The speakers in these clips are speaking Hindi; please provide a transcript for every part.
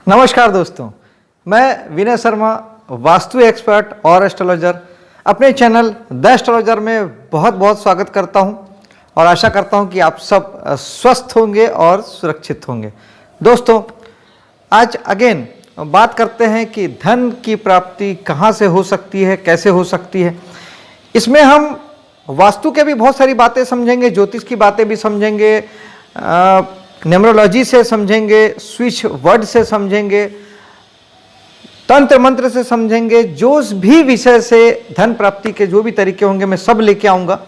नमस्कार दोस्तों, मैं विनय शर्मा, वास्तु एक्सपर्ट और एस्ट्रोलॉजर, अपने चैनल द एस्ट्रोलॉजर में बहुत बहुत स्वागत करता हूं और आशा करता हूं कि आप सब स्वस्थ होंगे और सुरक्षित होंगे। दोस्तों, आज अगेन बात करते हैं कि धन की प्राप्ति कहां से हो सकती है, कैसे हो सकती है। इसमें हम वास्तु के भी बहुत सारी बातें समझेंगे, ज्योतिष की बातें भी समझेंगे, न्यूमरोलॉजी से समझेंगे, स्विच वर्ड से समझेंगे, तंत्र मंत्र से समझेंगे। जो भी विषय से धन प्राप्ति के जो भी तरीके होंगे मैं सब लेके आऊँगा।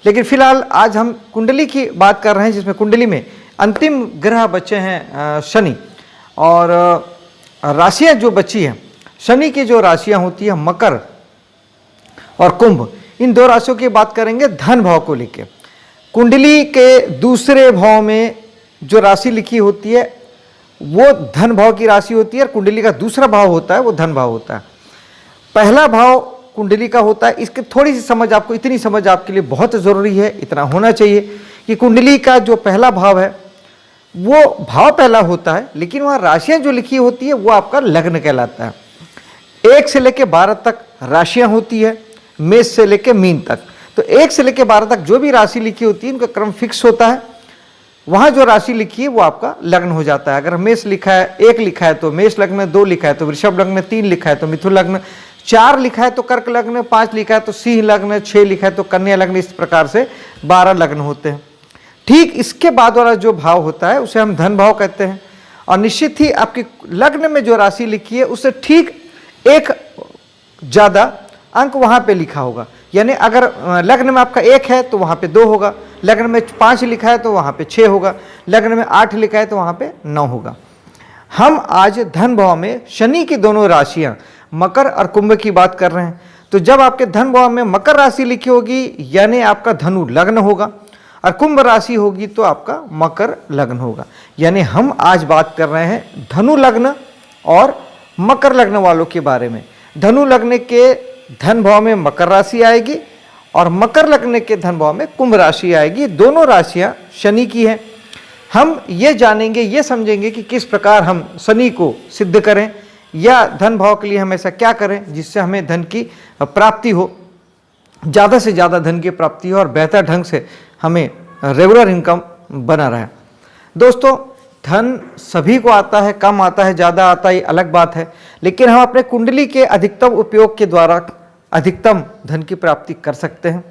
लेकिन फिलहाल आज हम कुंडली की बात कर रहे हैं, जिसमें कुंडली में अंतिम ग्रह बचे हैं शनि, और राशियाँ जो बची हैं, शनि की जो राशियाँ होती हैं मकर और कुंभ, इन दो राशियों की बात करेंगे धन भाव को लेकर। कुंडली के दूसरे भाव में जो राशि लिखी होती है वो धन भाव की राशि होती है, और कुंडली का दूसरा भाव होता है वो धन भाव होता है। पहला भाव कुंडली का होता है। इसकी थोड़ी सी समझ आपको, इतनी समझ आपके लिए बहुत ज़रूरी है, इतना होना चाहिए कि कुंडली का जो पहला भाव है वो भाव पहला होता है, लेकिन वहाँ राशियाँ जो लिखी होती है वो आपका लग्न कहलाता है। 1 से लेकर 12 तक राशियाँ होती है, मेष से लेकर मीन तक। तो 1 से लेकर 12 तक जो भी राशि लिखी होती है उनका क्रम फिक्स होता है। वहाँ जो राशि लिखी है वो आपका लग्न हो जाता है। अगर मेष लिखा है, 1 लिखा है तो मेष लग्न, 2 लिखा है तो वृषभ लग्न, 3 लिखा है तो मिथुन लग्न, 4 लिखा है तो कर्क लग्न, 5 लिखा है तो सिंह लग्न, 6 लिखा है तो कन्या लग्न। इस प्रकार से 12 लग्न होते हैं। ठीक इसके बाद वाला जो भाव होता है उसे हम धन भाव कहते हैं। और निश्चित ही आपकी लग्न में जो राशि लिखी है उससे ठीक एक ज़्यादा अंक वहाँ पे लिखा होगा। यानी अगर लग्न में आपका 1 है तो वहाँ पे 2 होगा, लग्न में 5 लिखा है तो वहाँ पे 6 होगा, लग्न में 8 लिखा है तो वहाँ पे 9 होगा। हम आज धन भाव में शनि की दोनों राशियाँ मकर और कुंभ की बात कर रहे हैं। तो जब आपके धन भाव में मकर राशि लिखी होगी यानी आपका धनु लग्न होगा, और कुंभ राशि होगी तो आपका मकर लग्न होगा। यानी हम आज बात कर रहे हैं धनु लग्न और मकर लग्न वालों के बारे में। धनु लग्न के धन भाव में मकर राशि आएगी और मकर लग्न के धन भाव में कुंभ राशि आएगी। दोनों राशियां शनि की हैं। हम ये जानेंगे, ये समझेंगे कि किस प्रकार हम शनि को सिद्ध करें, या धन भाव के लिए हम ऐसा क्या करें जिससे हमें धन की प्राप्ति हो, ज़्यादा से ज़्यादा धन की प्राप्ति हो और बेहतर ढंग से हमें रेगुलर इनकम बना रहे। दोस्तों, धन सभी को आता है, कम आता है, ज़्यादा आता है, ये अलग बात है। लेकिन हम अपने कुंडली के अधिकतम उपयोग के द्वारा अधिकतम धन की प्राप्ति कर सकते हैं।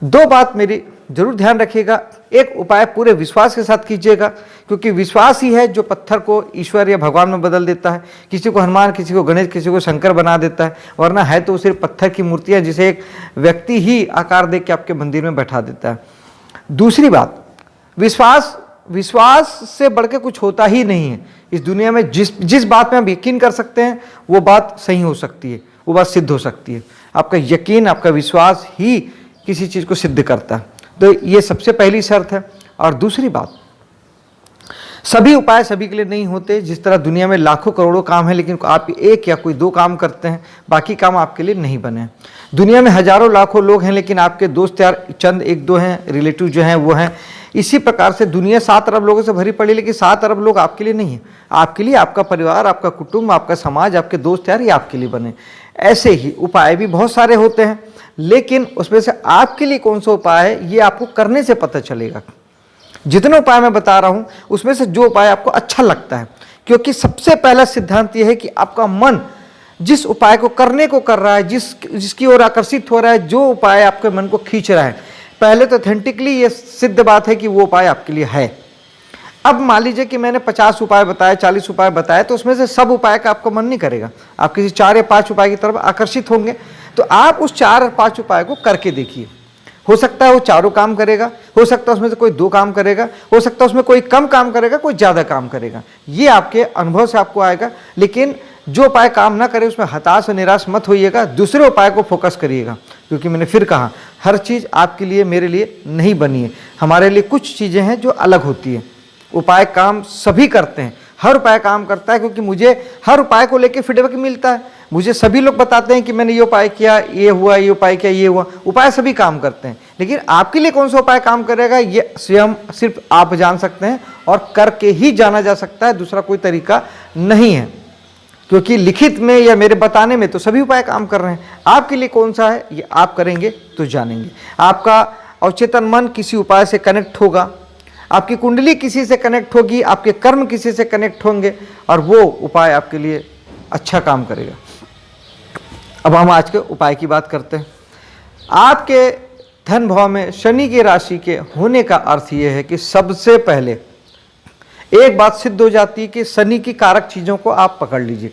2 बात मेरी जरूर ध्यान रखिएगा। एक उपाय पूरे विश्वास के साथ कीजिएगा, क्योंकि विश्वास ही है जो पत्थर को ईश्वर या भगवान में बदल देता है। किसी को हनुमान, किसी को गणेश, किसी को शंकर बना देता है, वरना है तो सिर्फ पत्थर की मूर्तियाँ जिसे एक व्यक्ति ही आकार दे के आपके मंदिर में बैठा देता है। दूसरी बात, विश्वास से बढ़ के कुछ होता ही नहीं है इस दुनिया में। जिस बात में आप यकीन कर सकते हैं वो बात सही हो सकती है, वो बात सिद्ध हो सकती है। आपका यकीन, आपका विश्वास ही किसी चीज़ को सिद्ध करता है। तो ये सबसे पहली शर्त है। और दूसरी बात, सभी उपाय सभी के लिए नहीं होते। जिस तरह दुनिया में लाखों करोड़ों काम है, लेकिन आप 1 या कोई 2 काम करते हैं, बाकी काम आपके लिए नहीं बने हैं। दुनिया में हजारों लाखों लोग हैं, लेकिन आपके दोस्त यार चंद 1-2 हैं, रिलेटिव जो हैं वो हैं। इसी प्रकार से दुनिया 7 अरब लोगों से भरी पड़ी, लेकिन 7 अरब लोग आपके लिए नहीं है। आपके लिए आपका परिवार, आपका कुटुंब, आपका समाज, आपके दोस्त यार, ये आपके लिए बने। ऐसे ही उपाय भी बहुत सारे होते हैं, लेकिन उसमें से आपके लिए कौन सा उपाय है ये आपको करने से पता चलेगा। जितने उपाय मैं बता रहा हूं उसमें से जो उपाय आपको अच्छा लगता है, क्योंकि सबसे पहला सिद्धांत यह है कि आपका मन जिस उपाय को करने को कर रहा है, जिसकी ओर आकर्षित हो रहा है, जो उपाय आपके मन को खींच रहा है, पहले तो ऑथेंटिकली ये सिद्ध बात है कि वो उपाय आपके लिए है। अब मान लीजिए कि मैंने 50 उपाय बताए, 40 उपाय बताए, तो उसमें से सब उपाय का आपका मन नहीं करेगा, आप किसी 4 या 5 उपाय की तरफ आकर्षित होंगे। तो आप उस 4 और 5 उपाय को करके देखिए। हो सकता है वो चारों काम करेगा, हो सकता है उसमें से कोई 2 काम करेगा, हो सकता है उसमें कोई कम काम करेगा, कोई ज़्यादा काम करेगा। ये आपके अनुभव से आपको आएगा। लेकिन जो उपाय काम ना करे उसमें हताश और निराश मत होइएगा, दूसरे उपाय को फोकस करिएगा। क्योंकि मैंने फिर कहा, हर चीज़ आपके लिए, मेरे लिए नहीं बनी है। हमारे लिए कुछ चीज़ें हैं जो अलग होती हैं। उपाय काम सभी करते हैं, हर उपाय काम करता है, क्योंकि मुझे हर उपाय को लेकर फीडबैक मिलता है। मुझे सभी लोग बताते हैं कि मैंने ये उपाय किया, ये हुआ, ये उपाय किया, ये हुआ। उपाय सभी काम करते हैं, लेकिन आपके लिए कौन सा उपाय काम करेगा ये स्वयं सिर्फ आप जान सकते हैं और करके ही जाना जा सकता है, दूसरा कोई तरीका नहीं है। क्योंकि लिखित में या मेरे बताने में तो सभी उपाय काम कर रहे हैं, आपके लिए कौन सा है ये आप करेंगे तो जानेंगे। आपका अवचेतन मन किसी उपाय से कनेक्ट होगा, आपकी कुंडली किसी से कनेक्ट होगी, आपके कर्म किसी से कनेक्ट होंगे और वो उपाय आपके लिए अच्छा काम करेगा। अब हम आज के उपाय की बात करते हैं। आपके धन भाव में शनि की राशि के होने का अर्थ यह है कि सबसे पहले एक बात सिद्ध हो जाती है कि शनि की कारक चीज़ों को आप पकड़ लीजिए।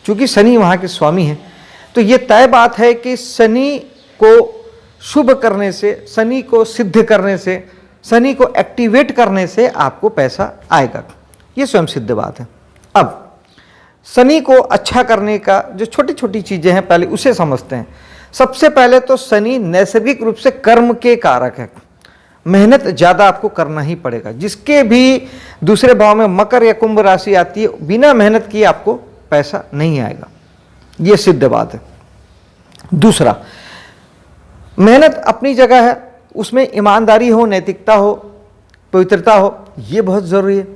क्योंकि शनि वहाँ के स्वामी हैं, तो ये तय बात है कि शनि को शुभ करने से, शनि को सिद्ध करने से, शनि को एक्टिवेट करने से आपको पैसा आएगा। ये स्वयं सिद्ध बात है। अब शनि को अच्छा करने का जो छोटी छोटी चीज़ें हैं पहले उसे समझते हैं। सबसे पहले तो शनि नैसर्गिक रूप से कर्म के कारक है, मेहनत ज़्यादा आपको करना ही पड़ेगा। जिसके भी दूसरे भाव में मकर या कुंभ राशि आती है, बिना मेहनत किए आपको पैसा नहीं आएगा, ये सिद्ध बात है। दूसरा, मेहनत अपनी जगह है, उसमें ईमानदारी हो, नैतिकता हो, पवित्रता हो, ये बहुत ज़रूरी है।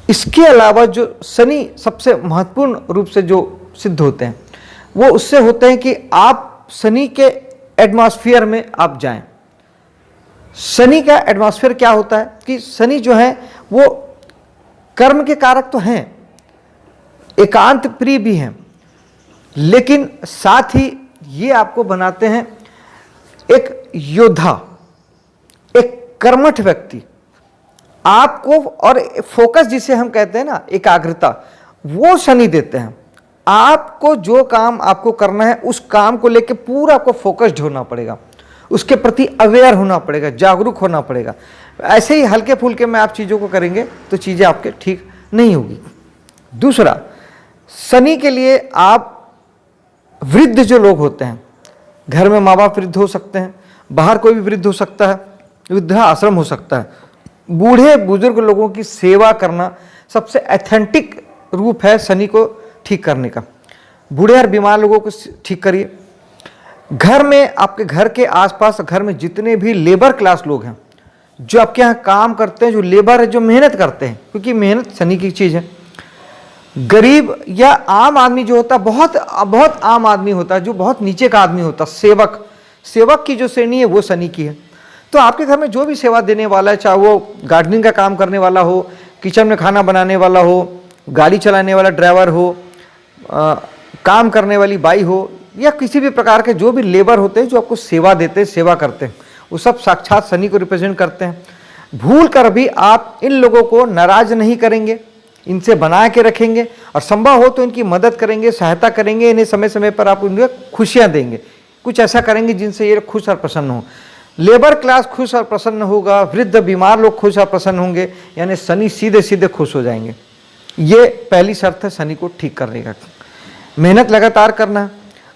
इसके अलावा जो शनि सबसे महत्वपूर्ण रूप से जो सिद्ध होते हैं वो उससे होते हैं कि आप शनि के एटमॉस्फेयर में आप जाएं। शनि का एटमॉस्फेयर क्या होता है कि शनि जो है वो कर्म के कारक तो हैं, एकांत प्रिय भी हैं, लेकिन साथ ही ये आपको बनाते हैं एक योद्धा, एक कर्मठ व्यक्ति। आपको और फोकस जिसे हम कहते हैं ना, एकाग्रता, वो शनि देते हैं। आपको जो काम आपको करना है उस काम को लेकर पूरा आपको फोकस्ड होना पड़ेगा, उसके प्रति अवेयर होना पड़ेगा, जागरूक होना पड़ेगा। ऐसे ही हल्के फुल्के में आप चीज़ों को करेंगे तो चीज़ें आपके ठीक नहीं होगी। दूसरा, शनि के लिए आप वृद्ध जो लोग होते हैं, घर में माँ बाप वृद्ध हो सकते हैं, बाहर कोई भी वृद्ध हो सकता है, वृद्धा आश्रम हो सकता है, बूढ़े बुजुर्ग लोगों की सेवा करना सबसे ऑथेंटिक रूप है शनि को ठीक करने का। बूढ़े और बीमार लोगों को ठीक करिए। घर में, आपके घर के आसपास, घर में जितने भी लेबर क्लास लोग हैं, जो आपके यहाँ काम करते हैं, जो लेबर है, जो मेहनत करते हैं, क्योंकि मेहनत शनि की चीज़ है। गरीब या आम आदमी जो होता है, बहुत बहुत आम आदमी होता है, जो बहुत नीचे का आदमी होता है, सेवक की जो श्रेणी है वो शनि की है। तो आपके घर में जो भी सेवा देने वाला है, चाहे वो गार्डनिंग का काम करने वाला हो, किचन में खाना बनाने वाला हो, गाड़ी चलाने वाला ड्राइवर हो, काम करने वाली बाई हो, या किसी भी प्रकार के जो भी लेबर होते हैं जो आपको सेवा देते हैं, सेवा करते हैं, वो सब साक्षात शनि को रिप्रेजेंट करते हैं। भूल कर भी आप इन लोगों को नाराज नहीं करेंगे, इनसे बना के रखेंगे और संभव हो तो इनकी मदद करेंगे, सहायता करेंगे, इन्हें समय समय पर आप उन्हें खुशियाँ देंगे, कुछ ऐसा करेंगे जिनसे ये खुश और प्रसन्न हो। लेबर क्लास खुश और प्रसन्न होगा, वृद्ध बीमार लोग खुश और प्रसन्न होंगे, यानी शनि सीधे सीधे खुश हो जाएंगे। ये पहली शर्त है शनि को ठीक करने का। मेहनत लगातार करना,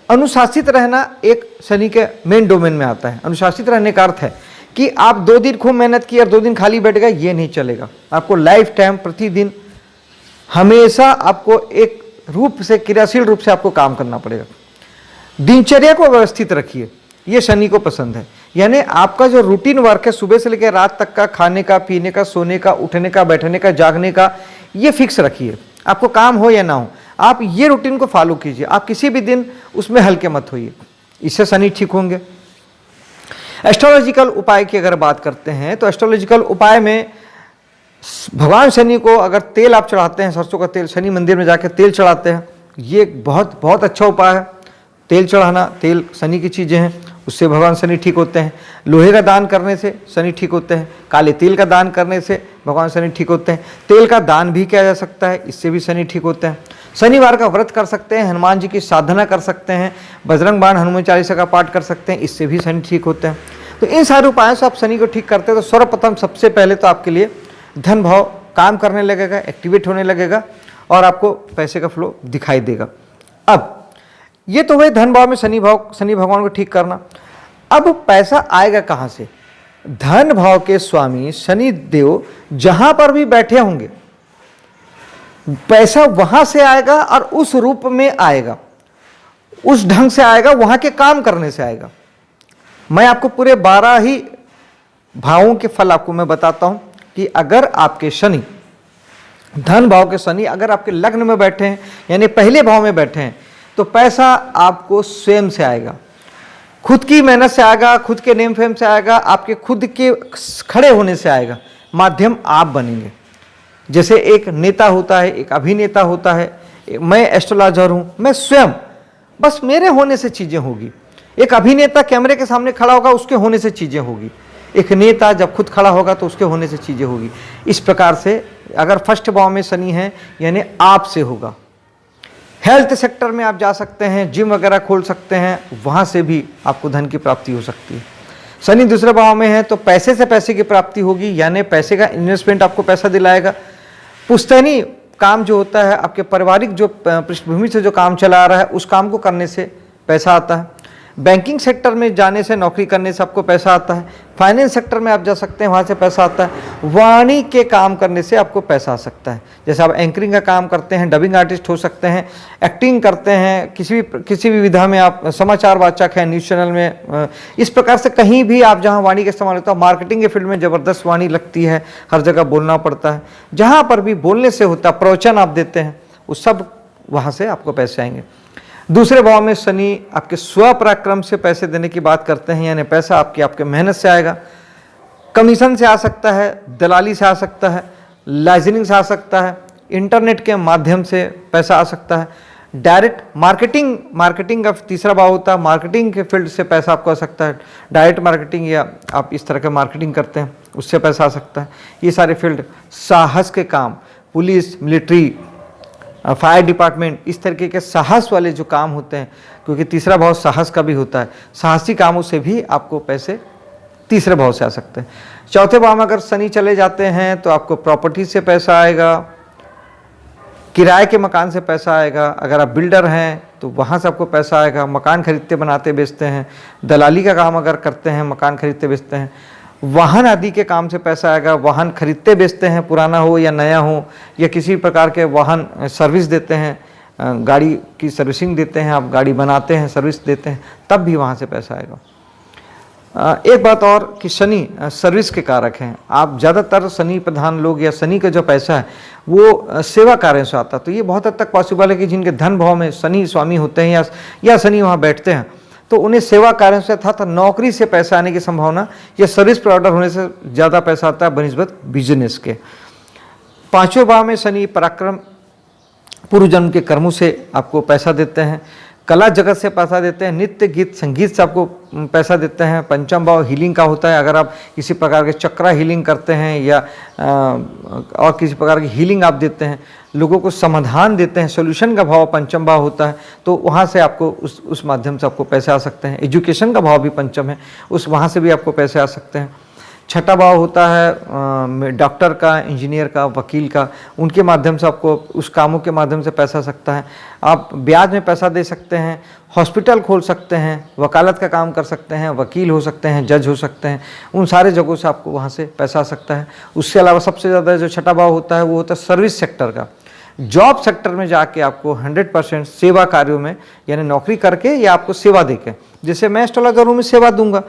अनुशासित रहना एक शनि के मेन डोमेन में आता है। अनुशासित रहने का अर्थ है कि आप 2 दिन खूब मेहनत की और 2 दिन खाली बैठ गए, ये नहीं चलेगा। आपको लाइफ टाइम, प्रतिदिन, हमेशा आपको एक रूप से, क्रियाशील रूप से आपको काम करना पड़ेगा। दिनचर्या को व्यवस्थित रखिए, ये शनि को पसंद है। यानी आपका जो रूटीन वर्क है, सुबह से लेकर रात तक का, खाने का, पीने का, सोने का, उठने का, बैठने का, जागने का, ये फिक्स रखिए। आपको काम हो या ना हो, आप ये रूटीन को फॉलो कीजिए। आप किसी भी दिन उसमें हल्के मत होइए, इससे शनि ठीक होंगे। एस्ट्रोलॉजिकल उपाय की अगर बात करते हैं तो एस्ट्रोलॉजिकल उपाय में भगवान शनि को अगर तेल आप चढ़ाते हैं, सरसों का तेल, शनि मंदिर में जाकर तेल चढ़ाते हैं, ये बहुत बहुत अच्छा उपाय है। तेल चढ़ाना, तेल शनि की चीज़ें हैं, उससे भगवान शनि ठीक होते हैं। लोहे का दान करने से शनि ठीक होते हैं। काले तिल का दान करने से भगवान शनि ठीक होते हैं। तेल का दान भी किया जा सकता है, इससे भी शनि ठीक होते हैं। शनिवार का व्रत कर सकते हैं, हनुमान जी की साधना कर सकते हैं, बजरंग बाण, हनुमान चालीसा का पाठ कर सकते हैं, इससे भी शनि ठीक होते हैं। तो इन सारे उपायों से आप शनि को ठीक करते हैं तो सर्वप्रथम सबसे पहले तो आपके लिए धन भाव काम करने लगेगा, एक्टिवेट होने लगेगा और आपको पैसे का फ्लो दिखाई देगा। अब ये तो वही धन भाव में शनि भगवान को ठीक करना। अब पैसा आएगा कहाँ से? धन भाव के स्वामी शनि देव जहां पर भी बैठे होंगे पैसा वहां से आएगा और उस रूप में आएगा, उस ढंग से आएगा, वहां के काम करने से आएगा। मैं आपको पूरे 12 ही भावों के फल आपको मैं बताता हूं कि अगर आपके शनि, धन भाव के शनि अगर आपके लग्न में बैठे हैं यानी पहले भाव में बैठे हैं, तो पैसा आपको स्वयं से आएगा, खुद की मेहनत से आएगा, खुद के नेम फेम से आएगा, आपके खुद के खड़े होने से आएगा, माध्यम आप बनेंगे। जैसे एक नेता होता है, एक अभिनेता होता है, मैं एस्ट्रोलॉजर हूं, मैं स्वयं, बस मेरे होने से चीजें होगी। एक अभिनेता कैमरे के सामने खड़ा होगा, उसके होने से चीजें होगी। एक नेता जब खुद खड़ा होगा तो उसके होने से चीजें होगी। इस प्रकार से अगर फर्स्ट भाव में शनि है यानी आपसे होगा। हेल्थ सेक्टर में आप जा सकते हैं, जिम वगैरह खोल सकते हैं, वहां से भी आपको धन की प्राप्ति हो सकती है। शनि दूसरे भाव में है तो पैसे से पैसे की प्राप्ति होगी, यानी पैसे का इन्वेस्टमेंट आपको पैसा दिलाएगा। पुश्तैनी काम जो होता है, आपके पारिवारिक जो पृष्ठभूमि से जो काम चला आ रहा है, उस काम को करने से पैसा आता है। बैंकिंग सेक्टर में जाने से, नौकरी करने से आपको पैसा आता है। फाइनेंस सेक्टर में आप जा सकते हैं, वहाँ से पैसा आता है। वाणी के काम करने से आपको पैसा आ सकता है। जैसे आप एंकरिंग का काम करते हैं, डबिंग आर्टिस्ट हो सकते हैं, एक्टिंग करते हैं, किसी भी विधा में आप समाचार वाचक हैं, न्यूज़ चैनल में, इस प्रकार से कहीं भी आप जहाँ वाणी का इस्तेमाल होता है। मार्केटिंग के फील्ड में ज़बरदस्त वाणी लगती है, हर जगह बोलना पड़ता है। जहाँ पर भी बोलने से होता है, प्रवचन आप देते हैं, वो सब वहाँ से आपको पैसे आएंगे। दूसरे भाव में शनि आपके स्वपराक्रम से पैसे देने की बात करते हैं, यानी पैसा आपके मेहनत से आएगा। कमीशन से आ सकता है, दलाली से आ सकता है, लाइसेंसिंग से आ सकता है, इंटरनेट के माध्यम से पैसा आ सकता है। डायरेक्ट मार्केटिंग का तीसरा भाव होता है, मार्केटिंग के फील्ड से पैसा आपको आ सकता है। डायरेक्ट मार्केटिंग या आप इस तरह के मार्केटिंग करते हैं, उससे पैसा आ सकता है। ये सारे फील्ड, साहस के काम, पुलिस, मिलिट्री, फायर डिपार्टमेंट, इस तरीके के साहस वाले जो काम होते हैं, क्योंकि तीसरा भाव साहस का भी होता है, साहसी कामों से भी आपको पैसे तीसरे भाव से आ सकते हैं। चौथे भाव में अगर शनि चले जाते हैं तो आपको प्रॉपर्टी से पैसा आएगा, किराए के मकान से पैसा आएगा। अगर आप बिल्डर हैं तो वहाँ से आपको पैसा आएगा। मकान खरीदते बनाते बेचते हैं, दलाली का काम अगर करते हैं, मकान खरीदते बेचते हैं, वाहन आदि के काम से पैसा आएगा। वाहन खरीदते बेचते हैं, पुराना हो या नया हो, या किसी प्रकार के वाहन सर्विस देते हैं, गाड़ी की सर्विसिंग देते हैं, आप गाड़ी बनाते हैं, सर्विस देते हैं, तब भी वहाँ से पैसा आएगा। एक बात और कि शनि सर्विस के कारक हैं। आप ज़्यादातर शनि प्रधान लोग या शनि का जो पैसा है वो सेवा कार्यों से आता है। तो ये बहुत हद तक पॉसिबल है कि जिनके धन भाव में शनि स्वामी होते हैं या शनि वहाँ बैठते हैं, तो उन्हें सेवा कार्यों से अर्थात नौकरी से पैसा आने की संभावना या सर्विस प्रोवाइडर होने से ज़्यादा पैसा आता है बनिस्बत बिजनेस के। पांचवें भाव में शनि पराक्रम, पूर्व जन्म के कर्मों से आपको पैसा देते हैं। कला जगत से पैसा देते हैं, नृत्य गीत संगीत से आपको पैसा देते हैं। पंचम भाव हीलिंग का होता है, अगर आप किसी प्रकार के चक्रा हीलिंग करते हैं या और किसी प्रकार की हीलिंग आप देते हैं, लोगों को समाधान देते हैं, सोल्यूशन का भाव पंचम भाव होता है, तो वहाँ से आपको उस माध्यम से आपको पैसे आ सकते हैं। एजुकेशन का भाव भी पंचम है, वहाँ से भी आपको पैसे आ सकते हैं। छठा भाव होता है डॉक्टर का, इंजीनियर का, वकील का, उनके माध्यम से आपको उस कामों के माध्यम से पैसा आ सकता है। आप ब्याज में पैसा दे सकते हैं, हॉस्पिटल खोल सकते हैं, वकालत का काम कर सकते हैं, वकील हो सकते हैं, जज हो सकते हैं, उन सारे जगहों से आपको वहाँ से पैसा आ सकता है। उसके अलावा सबसे ज़्यादा जो छठा भाव होता है वो होता है सर्विस सेक्टर का। जॉब सेक्टर में जाके आपको 100% सेवा कार्यों में, यानी नौकरी करके या आपको सेवा देके, जैसे मैं एस्ट्रोलॉजर हूँ, मैं सेवा दूंगा,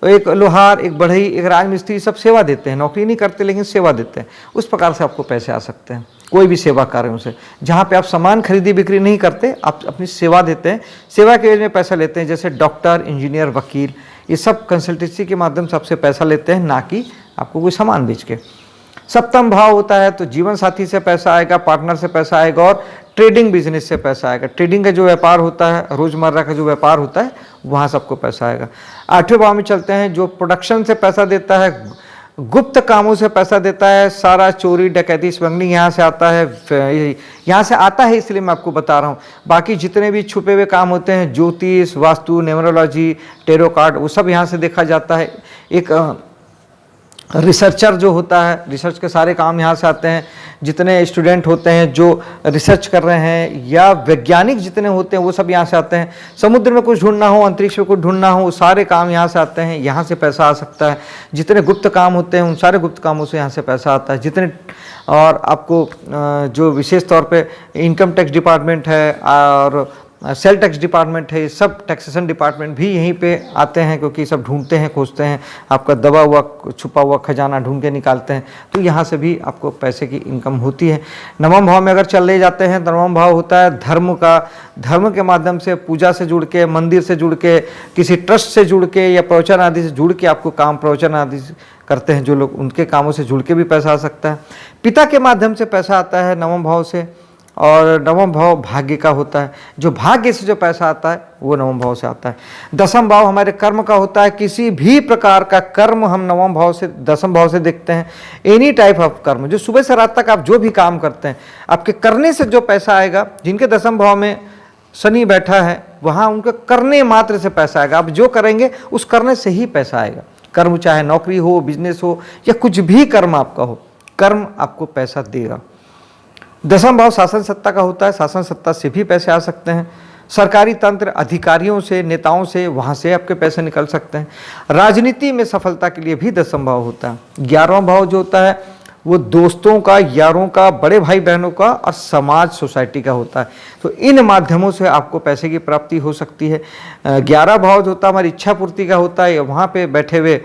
एक लोहार, एक बढ़ई, एक राजमिस्त्री, सब सेवा देते हैं, नौकरी नहीं करते लेकिन सेवा देते हैं। उस प्रकार से आपको पैसे आ सकते हैं कोई भी सेवा कार्यों से। जहाँ पे आप सामान खरीदी बिक्री नहीं करते, आप अपनी सेवा देते हैं, सेवा के एवज में पैसा लेते हैं। जैसे डॉक्टर, इंजीनियर, वकील, ये सब कंसल्टेंसी के माध्यम से आपसे पैसा लेते हैं, ना कि आपको कोई सामान बेच के। सप्तम भाव होता है तो जीवन साथी से पैसा आएगा, पार्टनर से पैसा आएगा और ट्रेडिंग बिजनेस से पैसा आएगा। ट्रेडिंग का जो व्यापार होता है, रोजमर्रा का जो व्यापार होता है, वहाँ से आपको पैसा आएगा। आठवें भाव में चलते हैं, जो प्रोडक्शन से पैसा देता है, गुप्त कामों से पैसा देता है, सारा चोरी डकैती स्मगलिंग यहाँ से आता है, यहाँ से आता है, इसलिए मैं आपको बता रहा हूँ। बाकी जितने भी छुपे हुए काम होते हैं, ज्योतिष, वास्तु, न्यूमरोलॉजी, टेरो कार्ड, वो सब यहाँ से देखा जाता है। एक रिसर्चर जो होता है, रिसर्च के सारे काम यहाँ से आते हैं। जितने स्टूडेंट होते हैं जो रिसर्च कर रहे हैं या वैज्ञानिक जितने होते हैं वो सब यहाँ से आते हैं। समुद्र में कुछ ढूंढना हो, अंतरिक्ष में कुछ ढूंढना हो, वो सारे काम यहाँ से आते हैं, यहाँ से पैसा आ सकता है। जितने गुप्त काम होते हैं उन सारे गुप्त कामों से यहाँ से पैसा आता है। जितने और आपको जो विशेष तौर पे इनकम टैक्स डिपार्टमेंट है और सेल टैक्स डिपार्टमेंट है, ये सब टैक्सेशन डिपार्टमेंट भी यहीं पे आते हैं, क्योंकि सब ढूंढते हैं, खोजते हैं, आपका दबा हुआ छुपा हुआ खजाना ढूंढ के निकालते हैं। तो यहाँ से भी आपको पैसे की इनकम होती है। नवम भाव में अगर चले जाते हैं तो नवम भाव होता है धर्म का। धर्म के माध्यम से, पूजा से जुड़ के, मंदिर से जुड़ के, किसी ट्रस्ट से जुड़ के या प्रवचन आदि से जुड़ के आपको काम प्रवचन आदि करते हैं जो लोग, उनके कामों से जुड़ के भी पैसा आ सकता है। पिता के माध्यम से पैसा आता है नवम भाव से। और नवम भाव भाग्य का होता है, जो भाग्य से जो पैसा आता है वो नवम भाव से आता है। दसम भाव हमारे कर्म का होता है। किसी भी प्रकार का कर्म हम नवम भाव से, दसम भाव से देखते हैं। एनी टाइप ऑफ कर्म, जो सुबह से रात तक आप जो भी काम करते हैं, आपके करने से जो पैसा आएगा। जिनके दसम भाव में शनि बैठा है वहाँ उनके करने मात्र से पैसा आएगा। आप जो करेंगे उस करने से ही पैसा आएगा। कर्म चाहे नौकरी हो, बिजनेस हो या कुछ भी कर्म आपका हो, कर्म आपको पैसा देगा। दसम भाव शासन सत्ता का होता है। शासन सत्ता से भी पैसे आ सकते हैं। सरकारी तंत्र, अधिकारियों से, नेताओं से, वहाँ से आपके पैसे निकल सकते हैं। राजनीति में सफलता के लिए भी दसम भाव होता है। 11वां भाव जो होता है वो दोस्तों का, यारों का, बड़े भाई बहनों का और समाज, सोसाइटी का होता है। तो इन माध्यमों से आपको पैसे की प्राप्ति हो सकती है। 11 भाव जो होता है हमारी इच्छा पूर्ति का होता है। वहाँ पे बैठे हुए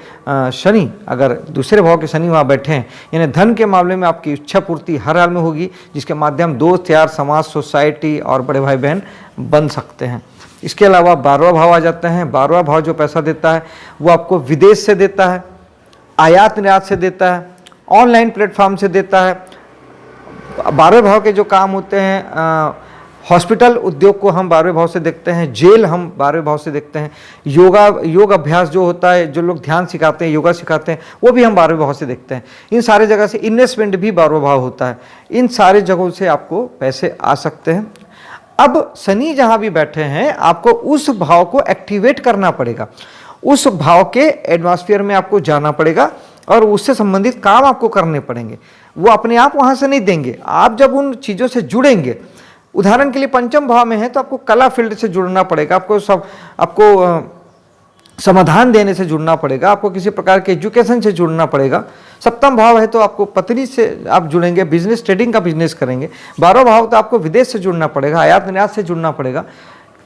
शनि, अगर दूसरे भाव के शनि वहाँ बैठे हैं, यानी धन के मामले में आपकी इच्छा पूर्ति हर हाल में होगी, जिसके माध्यम दोस्त, यार, समाज, सोसाइटी और बड़े भाई बहन बन सकते हैं। इसके अलावा 12वां भाव आ जाते हैं। 12वां भाव जो पैसा देता है वो आपको विदेश से देता है, आयात निर्यात से देता है, ऑनलाइन प्लेटफॉर्म से देता है। 12वें भाव के जो काम होते हैं, हॉस्पिटल उद्योग को हम 12वें भाव से देखते हैं, जेल हम 12वें भाव से देखते हैं, योग अभ्यास जो होता है, जो लोग ध्यान सिखाते हैं, योगा सिखाते हैं, वो भी हम 12वें भाव से देखते हैं। इन सारे जगह से इन्वेस्टमेंट भी 12वां भाव होता है। इन सारे जगहों से आपको पैसे आ सकते हैं। अब शनि जहाँ भी बैठे हैं, आपको उस भाव को एक्टिवेट करना पड़ेगा, उस भाव के एटमॉस्फेयर में आपको जाना पड़ेगा और उससे संबंधित काम आपको करने पड़ेंगे। वो अपने आप वहाँ से नहीं देंगे। आप जब उन चीज़ों से जुड़ेंगे, उदाहरण के लिए पंचम भाव में है तो आपको कला फील्ड से जुड़ना पड़ेगा, आपको समाधान देने से जुड़ना पड़ेगा, आपको किसी प्रकार के एजुकेशन से जुड़ना पड़ेगा। सप्तम भाव है तो आपको पत्नी से आप जुड़ेंगे, बिजनेस, ट्रेडिंग का बिजनेस करेंगे। 12वां भाव तो आपको विदेश से जुड़ना पड़ेगा, आयात निर्यात से जुड़ना पड़ेगा,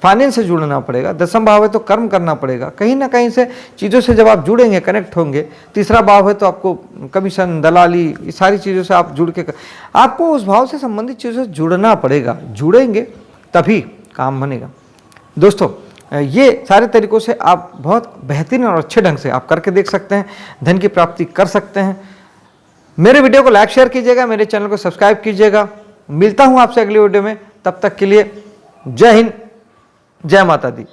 फाइनेंस से जुड़ना पड़ेगा। 10वां भाव है तो कर्म करना पड़ेगा। कहीं ना कहीं से चीज़ों से जब आप जुड़ेंगे, कनेक्ट होंगे। 3रा भाव है तो आपको कमीशन, दलाली, ये सारी चीज़ों से आप जुड़ के आपको उस भाव से संबंधित चीज़ों से जुड़ना पड़ेगा। जुड़ेंगे तभी काम बनेगा। दोस्तों, ये सारे तरीक़ों से आप बहुत बेहतरीन और अच्छे ढंग से आप करके देख सकते हैं, धन की प्राप्ति कर सकते हैं। मेरे वीडियो को लाइक शेयर कीजिएगा, मेरे चैनल को सब्सक्राइब कीजिएगा। मिलता हूँ आपसे अगली वीडियो में, तब तक के लिए जय हिंद, जय माता दी।